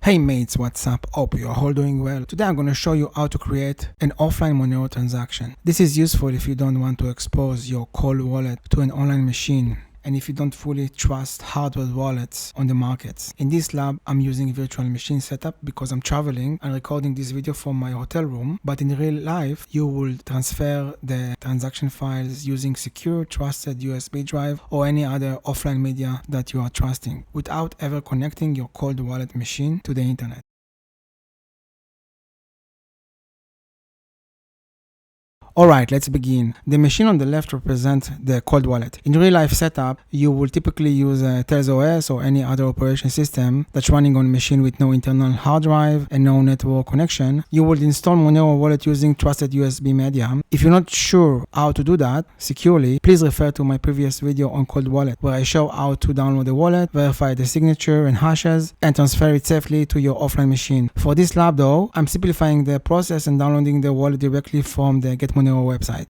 Hey mates, what's up? Hope you're all doing well. Today I'm going to show you how to create an offline Monero transaction. This is useful if you don't want to expose your cold wallet to an online machine and if you don't fully trust hardware wallets on the markets. In this lab, I'm using virtual machine setup because I'm traveling and recording this video from my hotel room, but in real life, you will transfer the transaction files using secure, trusted USB drive or any other offline media that you are trusting without ever connecting your cold wallet machine to the internet. Alright, let's begin. The machine on the left represents the cold wallet. In real life setup, you will typically use a Tails OS or any other operation system that's running on a machine with no internal hard drive and no network connection. You will install Monero wallet using trusted USB media. If you're not sure how to do that securely, please refer to my previous video on cold wallet where I show how to download the wallet, verify the signature and hashes, and transfer it safely to your offline machine. For this lab though, I'm simplifying the process and downloading the wallet directly from the Get Monero website.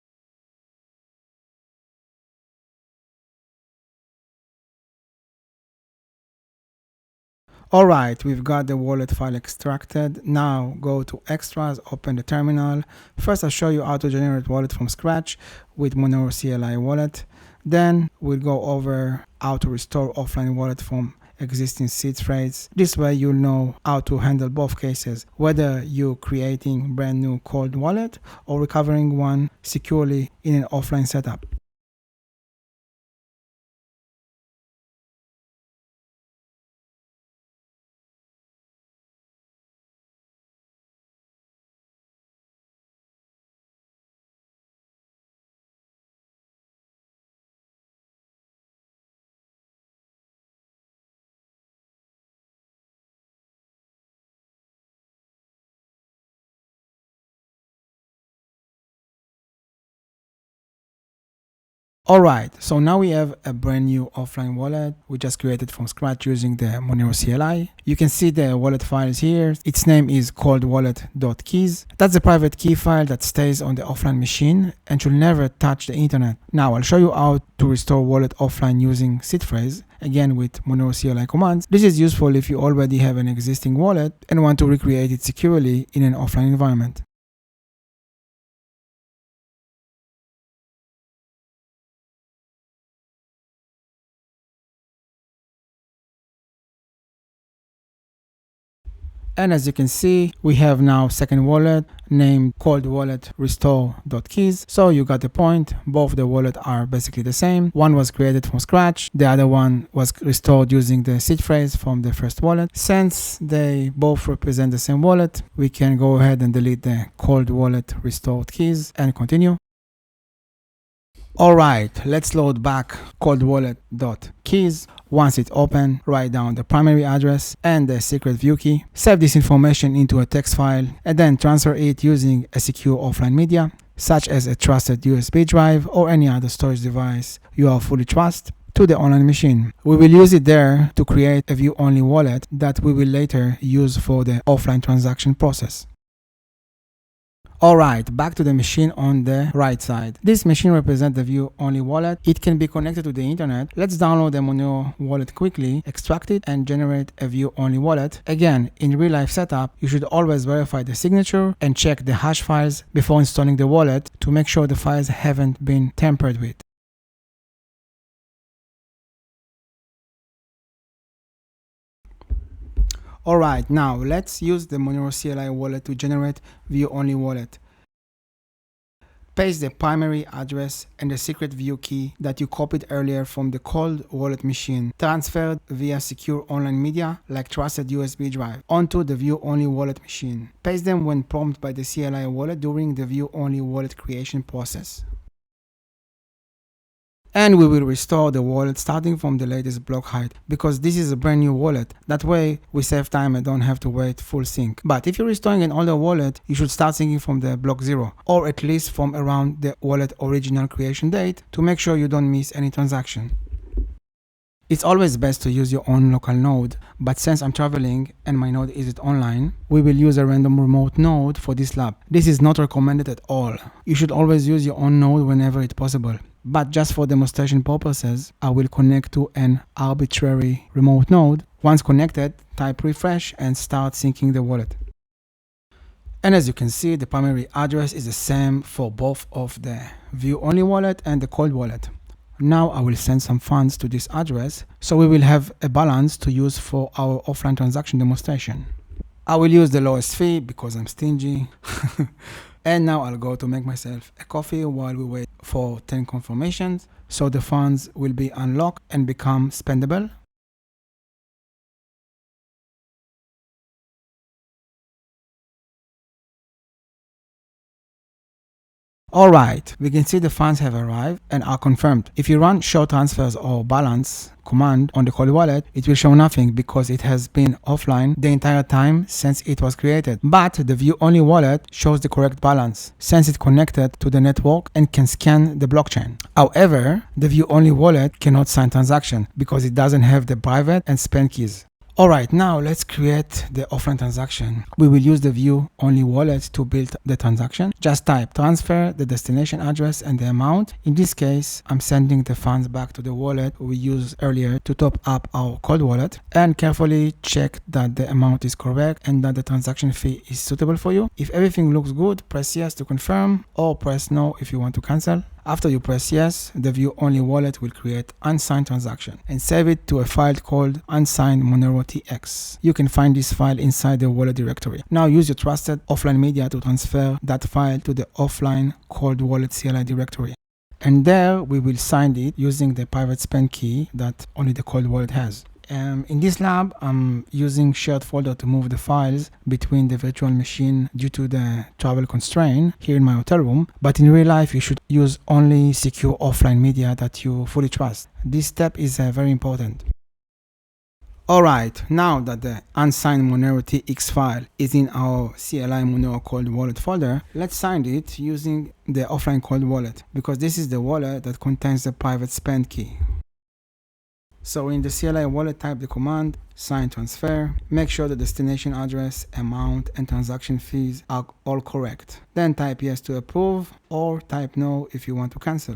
Alright, we've got the wallet file extracted. Now go to extras, open the terminal. First I'll show you how to generate wallet from scratch with Monero CLI wallet. Then we'll go over how to restore offline wallet from existing seed phrase. This way you'll know how to handle both cases, whether you're creating brand new cold wallet or recovering one securely in an offline setup. Alright, so now we have a brand new offline wallet we just created from scratch using the Monero CLI. You can see the wallet files here. Its name is coldwallet.keys. That's a private key file that stays on the offline machine and should never touch the internet. Now I'll show you how to restore wallet offline using seed phrase, again with Monero CLI commands. This is useful if you already have an existing wallet and want to recreate it securely in an offline environment. And as you can see, we have now second wallet named coldwallet.restore.keys. So you got the point. Both the wallet are basically the same. One was created from scratch. The other one was restored using the seed phrase from the first wallet. Since they both represent the same wallet, we can go ahead and delete the cold wallet restored keys and continue. Alright, let's load back coldwallet.keys. Once it's open, write down the primary address and the secret view key. Save this information into a text file and then transfer it using a secure offline media, such as a trusted USB drive or any other storage device you are fully trust, to the online machine. We will use it there to create a view-only wallet that we will later use for the offline transaction process. Alright, back to the machine on the right side. This machine represents the view-only wallet. It can be connected to the internet. Let's download the Monero wallet quickly, extract it, and generate a view-only wallet. Again, in real-life setup, you should always verify the signature and check the hash files before installing the wallet to make sure the files haven't been tampered with. Alright, now let's use the Monero CLI wallet to generate view-only wallet. Paste the primary address and the secret view key that you copied earlier from the cold wallet machine, transferred via secure online media like trusted USB drive, onto the view-only wallet machine. Paste them when prompted by the CLI wallet during the view-only wallet creation process. And we will restore the wallet starting from the latest block height because this is a brand new wallet. That way we save time and don't have to wait full sync. But if you're restoring an older wallet, you should start syncing from the block 0 or at least from around the wallet original creation date to make sure you don't miss any transaction. It's always best to use your own local node, but since I'm traveling and my node isn't online, we will use a random remote node for this lab. This is not recommended at all. You should always use your own node whenever it's possible. But just for demonstration purposes, I will connect to an arbitrary remote node Once connected, type refresh and start syncing the wallet. And as you can see, the primary address is the same for both of the view-only wallet and the cold wallet. Now I will send some funds to this address, so we will have a balance to use for our offline transaction demonstration. I will use the lowest fee because I'm stingy. And now I'll go to make myself a coffee while we wait for 10 confirmations, so the funds will be unlocked and become spendable. Alright, we can see the funds have arrived and are confirmed. If you run show transfers or balance command on the cold wallet, it will show nothing because it has been offline the entire time since it was created. But the view only wallet shows the correct balance since it's connected to the network and can scan the blockchain. However, the view only wallet cannot sign transaction because it doesn't have the private and spend keys. Alright, now let's create the offline transaction. We will use the view only wallet to build the transaction. Just type transfer, the destination address and the amount. In this case, I'm sending the funds back to the wallet we used earlier to top up our cold wallet, and carefully check that the amount is correct and that the transaction fee is suitable for you. If everything looks good, press yes to confirm or press no if you want to cancel. After you press yes, the view only wallet will create unsigned transaction and save it to a file called unsigned Monero TX. You can find this file inside the wallet directory. Now use your trusted offline media to transfer that file to the offline cold wallet CLI directory. And there we will sign it using the private spend key that only the cold wallet has. In this lab, I'm using shared folder to move the files between the virtual machine due to the travel constraint here in my hotel room. But in real life, you should use only secure offline media that you fully trust. This step is very important. Alright, now that the unsigned Monero TX file is in our CLI Monero cold wallet folder, let's sign it using the offline cold wallet because this is the wallet that contains the private spend key. So in the CLI wallet, type the command sign transfer. Make sure the destination address, amount, and transaction fees are all correct. Then type yes to approve or type no if you want to cancel.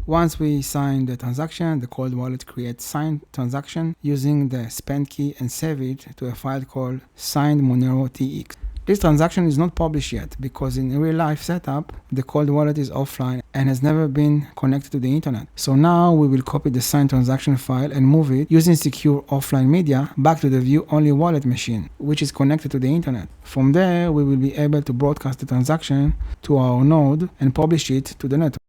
Once we sign the transaction, the cold wallet creates signed transaction using the spend key and save it to a file called signed Monero TX. This transaction is not published yet because in real life setup, the cold wallet is offline and has never been connected to the internet. So now we will copy the signed transaction file and move it using secure offline media back to the view only wallet machine, which is connected to the internet. From there, we will be able to broadcast the transaction to our node and publish it to the network.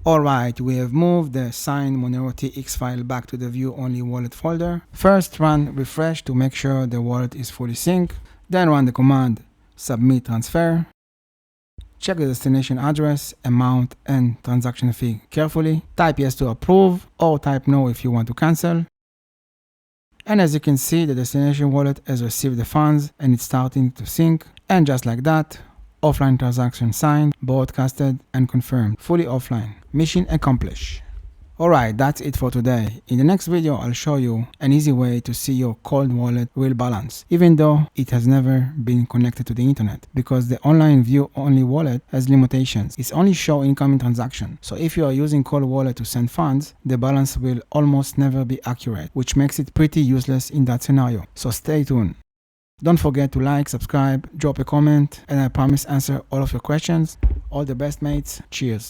Alright, we have moved the signed Monero TX file back to the view only wallet folder. First run refresh to make sure the wallet is fully synced. Then run the command submit transfer. Check the destination address, amount, and transaction fee carefully. Type yes to approve or type no if you want to cancel. And as you can see, the destination wallet has received the funds and it's starting to sync. And just like that, offline transaction signed, broadcasted, and confirmed. Fully offline. Mission accomplished. Alright, that's it for today. In the next video, I'll show you an easy way to see your cold wallet real balance, even though it has never been connected to the internet, because the online view only wallet has limitations. It's only show incoming transaction. So if you are using cold wallet to send funds, the balance will almost never be accurate, which makes it pretty useless in that scenario. So stay tuned. Don't forget to like, subscribe, drop a comment, and I promise answer all of your questions. All the best, mates. Cheers.